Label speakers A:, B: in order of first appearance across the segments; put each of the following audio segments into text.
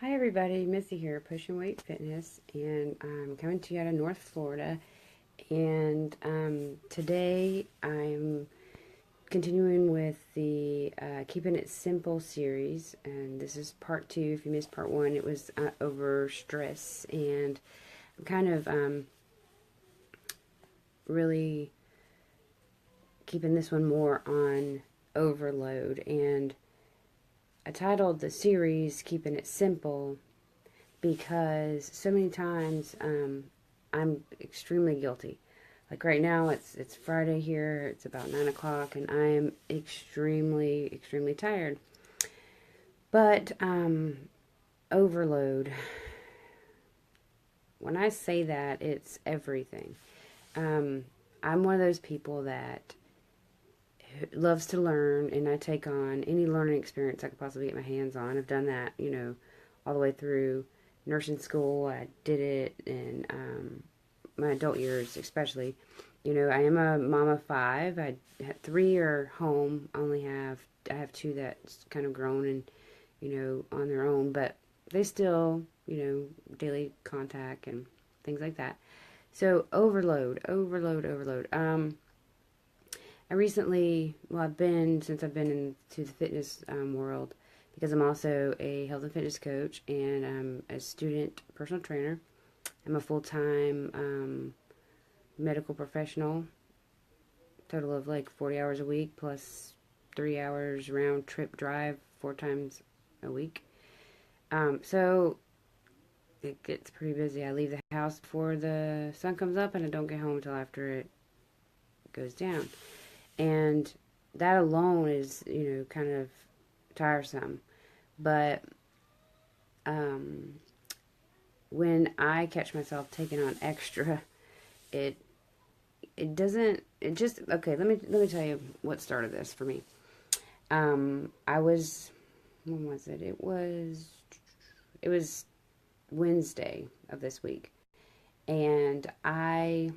A: Hi everybody, Missy here, Pushing Weight Fitness, and I'm coming to you out of North Florida. And today I'm continuing with the Keeping It Simple series, and this is part two. If you missed part one, it was over stress, and I'm kind of really keeping this one more on overload. And I titled the series Keeping It Simple because so many times I'm extremely guilty. Like right now, it's Friday here. It's about 9 o'clock, and I am extremely tired. But overload. When I say that, it's everything. Um, I'm one of those people that loves to learn, and I take on any learning experience I could possibly get my hands on. I've done that, all the way through nursing school. I did it in my adult years, especially. I am a mom of five. I had three are home. I have two that's kind of grown and on their own, but they still daily contact and things like that. So overload. Since I've been into the fitness world, because I'm also a health and fitness coach and I'm a student personal trainer. I'm a full time medical professional, total of like 40 hours a week plus 3 hours round trip drive 4 times a week. So it gets pretty busy. I leave the house before the sun comes up and I don't get home until after it goes down. And that alone is, kind of tiresome. But um, when I catch myself taking on extra, it it doesn't. It just okay. Let me tell you what started this for me. I was when was it? It was Wednesday of this week, and I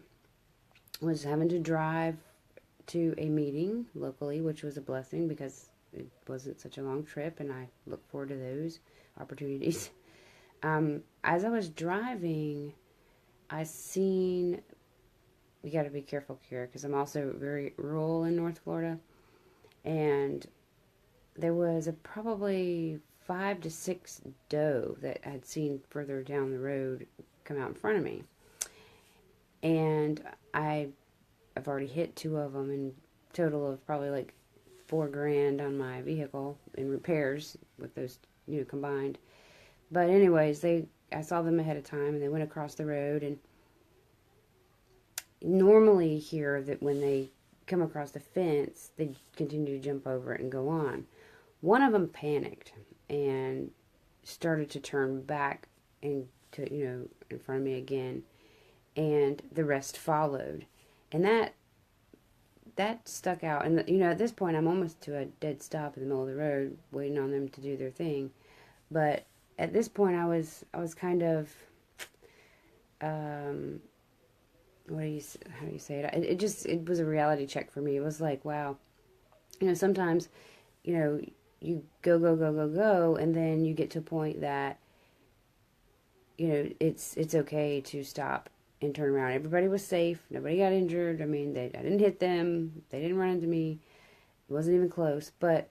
A: was having to drive to a meeting locally, which was a blessing because it wasn't such a long trip, and I look forward to those opportunities. As I was driving, I seen. You got to be careful here because I'm also very rural in North Florida, and there was probably 5 to 6 doe that I had seen further down the road come out in front of me, and I've already hit two of them in total of probably like 4 grand on my vehicle in repairs with those combined. But anyways, I saw them ahead of time and they went across the road, and normally here that when they come across the fence, they continue to jump over it and go on. One of them panicked and started to turn back and to in front of me again, and the rest followed, and that stuck out. And at this point, I'm almost to a dead stop in the middle of the road, waiting on them to do their thing. But at this point, I was kind of um, how do you say it? It was a reality check for me. It was like, wow, sometimes you know you go, and then you get to a point that it's okay to stop and turn around. Everybody was safe. Nobody got injured. I mean, I didn't hit them. They didn't run into me. It wasn't even close. But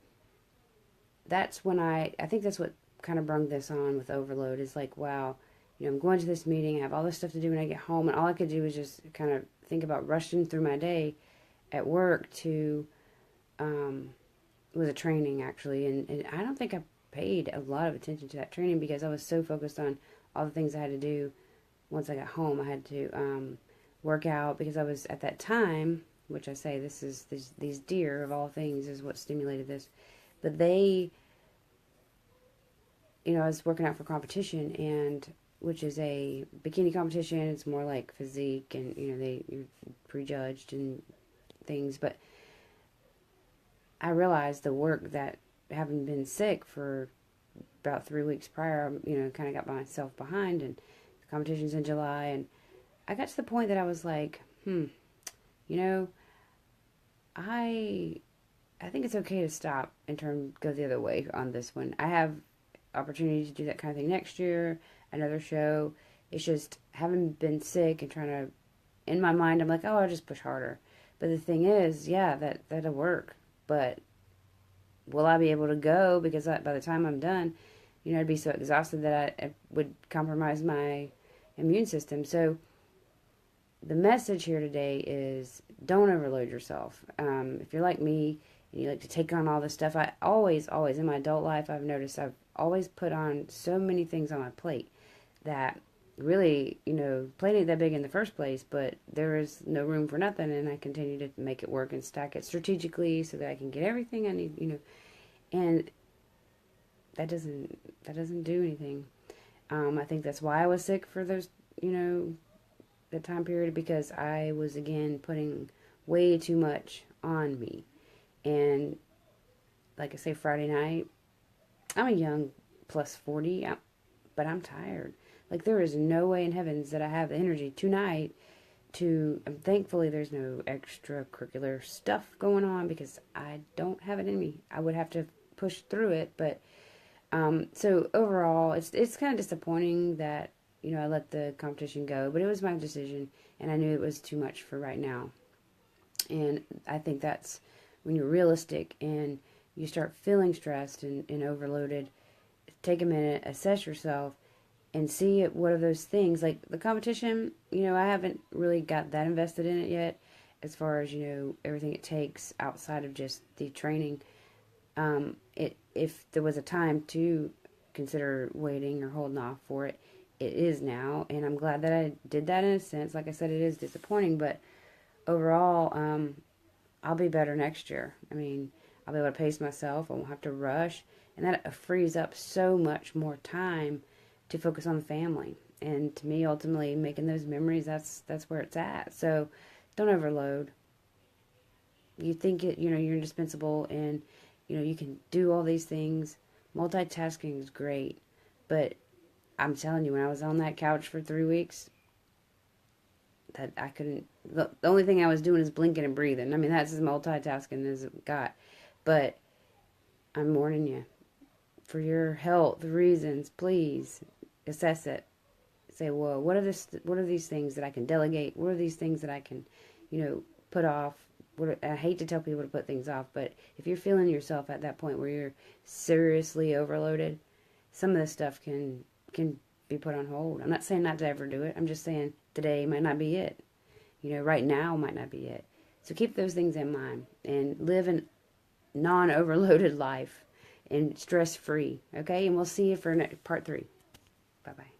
A: that's when I think that's what kind of brung this on with overload. Is like, wow, I'm going to this meeting. I have all this stuff to do when I get home, and all I could do was just kind of think about rushing through my day at work to um, it was a training actually, and I don't think I paid a lot of attention to that training because I was so focused on all the things I had to do. Once I got home, I had to work out because I was at that time, which I say these deer of all things is what stimulated this. But I was working out for competition, and which is a bikini competition. It's more like physique, and you're prejudged and things. But I realized the work that having been sick for about 3 weeks prior, kind of got myself behind, and the competition's in July, and I got to the point that I was like, you know, I I think it's okay to stop and go the other way on this one. I have opportunity to do that kind of thing next year, another show. It's just having been sick and trying to, in my mind, I'm like, oh, I'll just push harder. But the thing is, yeah, that'll work. But will I be able to go? Because by the time I'm done, I'd be so exhausted that I would compromise my immune system. So the message here today is don't overload yourself. If you're like me and you like to take on all this stuff, I always in my adult life, I've noticed I've always put on so many things on my plate that really, plate ain't that big in the first place, but there is no room for nothing, and I continue to make it work and stack it strategically so that I can get everything I need, and that doesn't do anything. I think that's why I was sick for those, that time period, because I was again putting way too much on me. And like I say, Friday night, I'm a young plus 40, but I'm tired. Like there is no way in heavens that I have the energy tonight to, thankfully there's no extracurricular stuff going on because I don't have it in me. I would have to push through it, but so overall, it's kind of disappointing that I let the competition go, but it was my decision, and I knew it was too much for right now. And I think that's when you're realistic and you start feeling stressed and overloaded. Take a minute, assess yourself, and see what are those things like the competition. I haven't really got that invested in it yet, as far as everything it takes outside of just the training. If there was a time to consider waiting or holding off for it, it is now, and I'm glad that I did that in a sense. Like I said, it is disappointing, but overall, I'll be better next year. I mean, I'll be able to pace myself. I won't have to rush, and that frees up so much more time to focus on the family. And to me, ultimately, making those memories, that's where it's at. So don't overload. You think you're indispensable, and you can do all these things. Multitasking is great, but I'm telling you, when I was on that couch for 3 weeks, that I couldn't. The only thing I was doing is blinking and breathing. I mean, that's as multitasking as it got. But I'm warning you, for your health reasons, please assess it. Say, well, what are these things that I can delegate? What are these things that I can, put off? I hate to tell people to put things off, but if you're feeling yourself at that point where you're seriously overloaded, some of this stuff can be put on hold. I'm not saying not to ever do it. I'm just saying today might not be it. Right now might not be it. So keep those things in mind and live a non-overloaded life and stress-free. Okay, and we'll see you for part 3. Bye-bye.